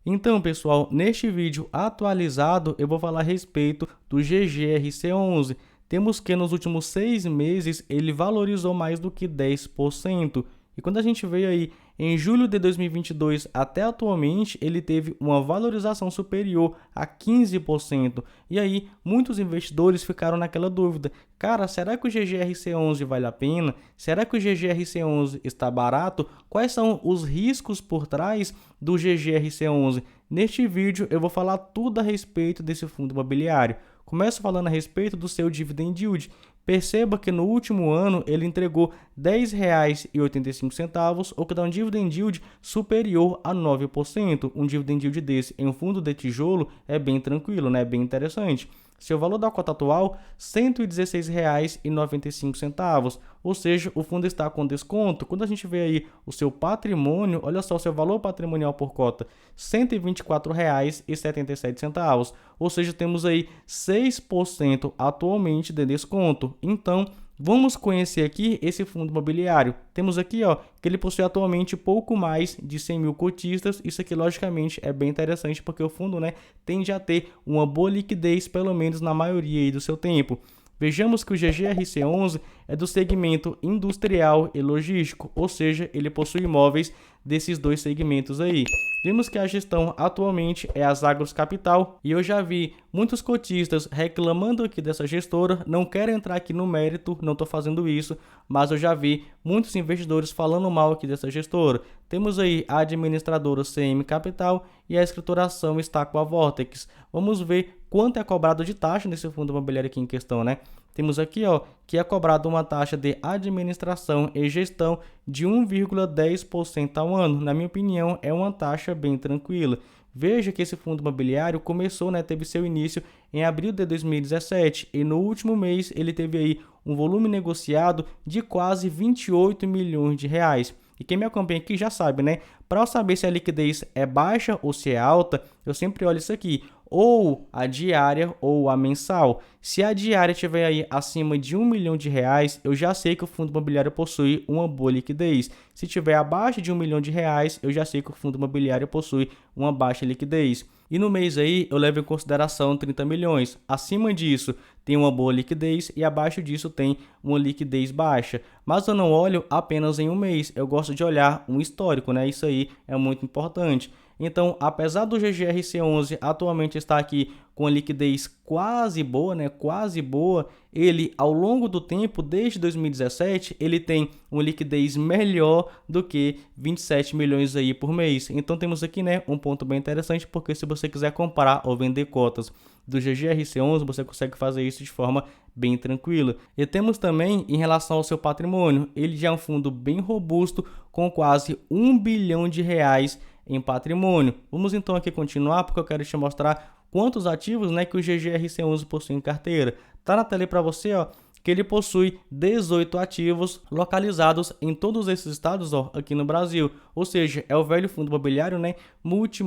Então, pessoal, neste vídeo atualizado eu vou falar a respeito do GGRC11. Temos que nos últimos 6 meses ele valorizou mais do que 10%. E quando a gente veio aí em julho de 2022 até atualmente, ele teve uma valorização superior a 15%. E aí, muitos investidores ficaram naquela dúvida. Cara, será que o GGRC11 vale a pena? Será que o GGRC11 está barato? Quais são os riscos por trás do GGRC11? Neste vídeo eu vou falar tudo a respeito desse fundo imobiliário. Começo falando a respeito do seu dividend yield. Perceba que no último ano ele entregou R$ 10,85, o que dá um dividend yield superior a 9%. Um dividend yield desse em um fundo de tijolo é bem tranquilo, né? Bem interessante. Seu valor da cota atual, R$ 116,95, ou seja, o fundo está com desconto. Quando a gente vê aí o seu patrimônio, olha só, o seu valor patrimonial por cota, R$ 124,77, ou seja, temos aí 6% atualmente de desconto. Então, vamos conhecer aqui esse fundo imobiliário. Temos aqui, ó, que ele possui atualmente pouco mais de 100 mil cotistas. Isso aqui, logicamente, é bem interessante porque o fundo, né, tende a ter uma boa liquidez, pelo menos na maioria aí do seu tempo. Vejamos que o GGRC11 é do segmento industrial e logístico, ou seja, ele possui imóveis desses dois segmentos aí. Vimos que a gestão atualmente é a Zagros Capital e eu já vi muitos cotistas reclamando aqui dessa gestora. Não quero entrar aqui no mérito, não estou fazendo isso, mas eu já vi muitos investidores falando mal aqui dessa gestora. Temos aí a administradora CM Capital e a escrituração está com a Vortex. Vamos ver quanto é cobrado de taxa nesse fundo imobiliário aqui em questão, né? Temos aqui, ó, que é cobrado uma taxa de administração e gestão de 1,10% ao ano. Na minha opinião, é uma taxa bem tranquila. Veja que esse fundo imobiliário começou, né, teve seu início em abril de 2017 e no último mês ele teve aí um volume negociado de quase 28 milhões de reais. E quem me acompanha aqui já sabe, né? Para eu saber se a liquidez é baixa ou se é alta, eu sempre olho isso aqui, ou a diária ou a mensal. Se a diária estiver aí acima de 1 milhão de reais, eu já sei que o fundo imobiliário possui uma boa liquidez. Se estiver abaixo de 1 milhão de reais, eu já sei que o fundo imobiliário possui uma baixa liquidez. E no mês aí eu levo em consideração 30 milhões. Acima disso tem uma boa liquidez e abaixo disso tem uma liquidez baixa. Mas eu não olho apenas em um mês, eu gosto de olhar um histórico, né? Isso aí é muito importante. Então, apesar do GGRC11 atualmente estar aqui com a liquidez quase boa, né? Quase boa, ele ao longo do tempo, desde 2017, ele tem uma liquidez melhor do que 27 milhões aí por mês. Então temos aqui, né, um ponto bem interessante, porque se você quiser comprar ou vender cotas do GGRC11, você consegue fazer isso de forma bem tranquila. E temos também em relação ao seu patrimônio, ele já é um fundo bem robusto com quase 1 bilhão de reais em patrimônio. Vamos então aqui continuar, porque eu quero te mostrar quantos ativos, né, que o GGRC11 possui em carteira. Tá na tela aí para você, ó, que ele possui 18 ativos localizados em todos esses estados, ó, aqui no Brasil. Ou seja, é o velho fundo imobiliário, né, multi.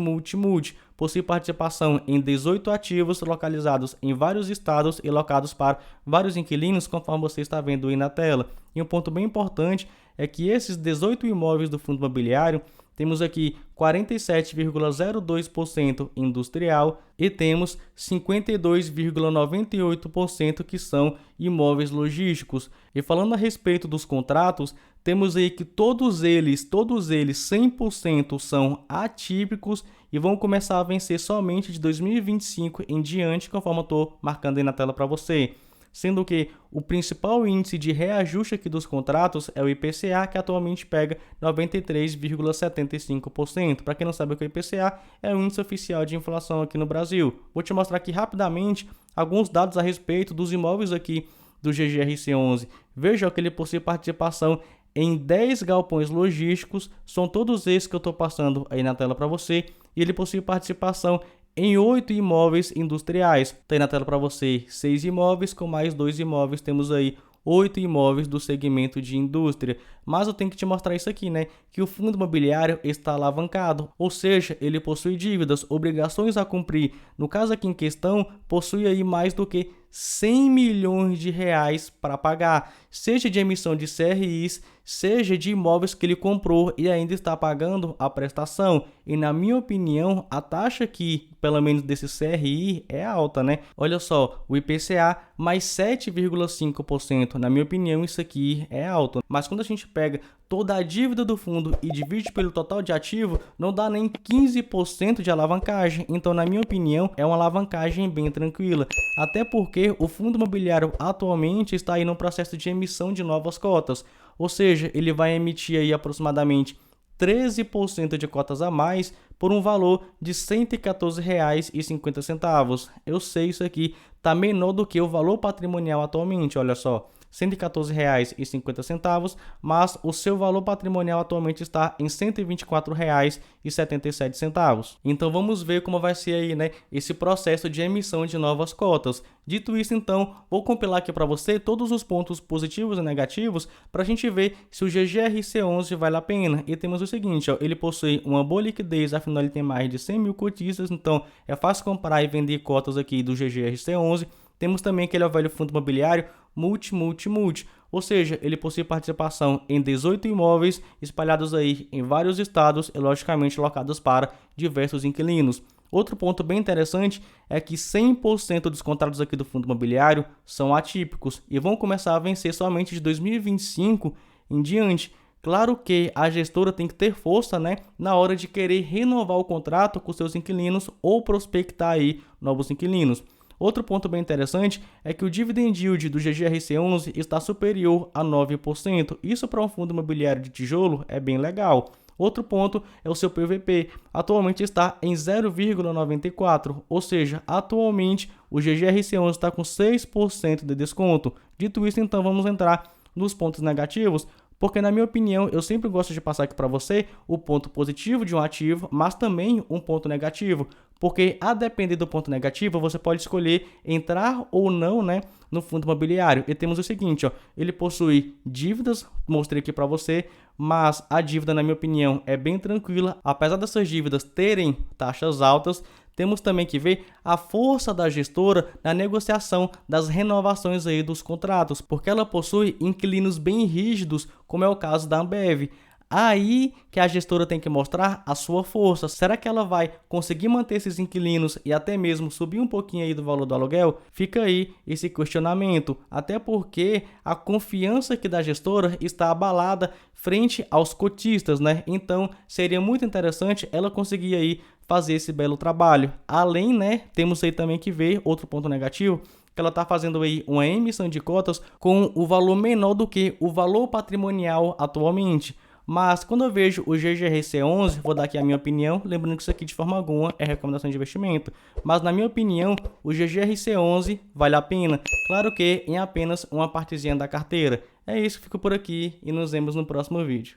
Possui participação em 18 ativos localizados em vários estados e locados para vários inquilinos, conforme você está vendo aí na tela. E um ponto bem importante é que esses 18 imóveis do fundo imobiliário, temos aqui 47,02% industrial e temos 52,98% que são imóveis logísticos. E falando a respeito dos contratos, temos aí que todos eles 100% são atípicos e vão começar a vencer somente de 2025 em diante, conforme eu estou marcando aí na tela para você. Sendo que o principal índice de reajuste aqui dos contratos é o IPCA, que atualmente pega 93,75%. Para quem não sabe o que é o IPCA, é o índice oficial de inflação aqui no Brasil. Vou te mostrar aqui rapidamente alguns dados a respeito dos imóveis aqui do GGRC11. Veja que ele possui participação em 10 galpões logísticos, são todos esses que eu estou passando aí na tela para você, e ele possui participação em 8 imóveis industriais. Tem na tela para você 6 imóveis, com mais 2 imóveis, temos aí 8 imóveis do segmento de indústria. Mas eu tenho que te mostrar isso aqui, né? Que o fundo imobiliário está alavancado, ou seja, ele possui dívidas, obrigações a cumprir. No caso aqui em questão, possui aí mais do que 100 milhões de reais para pagar, seja de emissão de CRIs, seja de imóveis que ele comprou e ainda está pagando a prestação. E na minha opinião, a taxa aqui, pelo menos desse CRI, é alta, né? Olha só, o IPCA mais 7,5%. Na minha opinião, isso aqui é alto. Mas quando a gente pega toda a dívida do fundo e divide pelo total de ativo, não dá nem 15% de alavancagem. Então, na minha opinião, é uma alavancagem bem tranquila. Até porque o fundo imobiliário atualmente está aí no processo de emissão de novas cotas. Ou seja, ele vai emitir aí aproximadamente 13% de cotas a mais por um valor de R$ 114,50. Eu sei, isso aqui está menor do que o valor patrimonial atualmente, olha só. R$ 114,50, mas o seu valor patrimonial atualmente está em R$ 124,77. Então vamos ver como vai ser aí, né, esse processo de emissão de novas cotas. Dito isso, então, vou compilar aqui para você todos os pontos positivos e negativos para a gente ver se o GGRC11 vale a pena. E temos o seguinte, ó, ele possui uma boa liquidez, afinal ele tem mais de 100 mil cotistas, então é fácil comprar e vender cotas aqui do GGRC11. Temos também que ele é o velho fundo imobiliário multi, ou seja, ele possui participação em 18 imóveis espalhados aí em vários estados e logicamente locados para diversos inquilinos. Outro ponto bem interessante é que 100% dos contratos aqui do fundo imobiliário são atípicos e vão começar a vencer somente de 2025 em diante. Claro que a gestora tem que ter força, né, na hora de querer renovar o contrato com seus inquilinos ou prospectar aí novos inquilinos. Outro ponto bem interessante é que o dividend yield do GGRC11 está superior a 9%. Isso para um fundo imobiliário de tijolo é bem legal. Outro ponto é o seu PVP. Atualmente está em 0,94, ou seja, atualmente o GGRC11 está com 6% de desconto. Dito isso, então vamos entrar nos pontos negativos. Porque, na minha opinião, eu sempre gosto de passar aqui para você o ponto positivo de um ativo, mas também um ponto negativo. Porque, a depender do ponto negativo, você pode escolher entrar ou não, né, no fundo imobiliário. E temos o seguinte, ó, ele possui dívidas, mostrei aqui para você, mas a dívida, na minha opinião, é bem tranquila. Apesar dessas dívidas terem taxas altas, temos também que ver a força da gestora na negociação das renovações aí dos contratos, porque ela possui inquilinos bem rígidos, como é o caso da Ambev. Aí que a gestora tem que mostrar a sua força. Será que ela vai conseguir manter esses inquilinos e até mesmo subir um pouquinho aí do valor do aluguel? Fica aí esse questionamento, até porque a confiança aqui da gestora está abalada frente aos cotistas, né? Então seria muito interessante ela conseguir aí fazer esse belo trabalho. Além, né, temos aí também que ver outro ponto negativo, que ela está fazendo aí uma emissão de cotas com o valor menor do que o valor patrimonial atualmente. Mas quando eu vejo o GGRC11, vou dar aqui a minha opinião, lembrando que isso aqui de forma alguma é recomendação de investimento, mas na minha opinião o GGRC11 vale a pena, claro que em apenas uma partezinha da carteira. É isso, fico por aqui e nos vemos no próximo vídeo.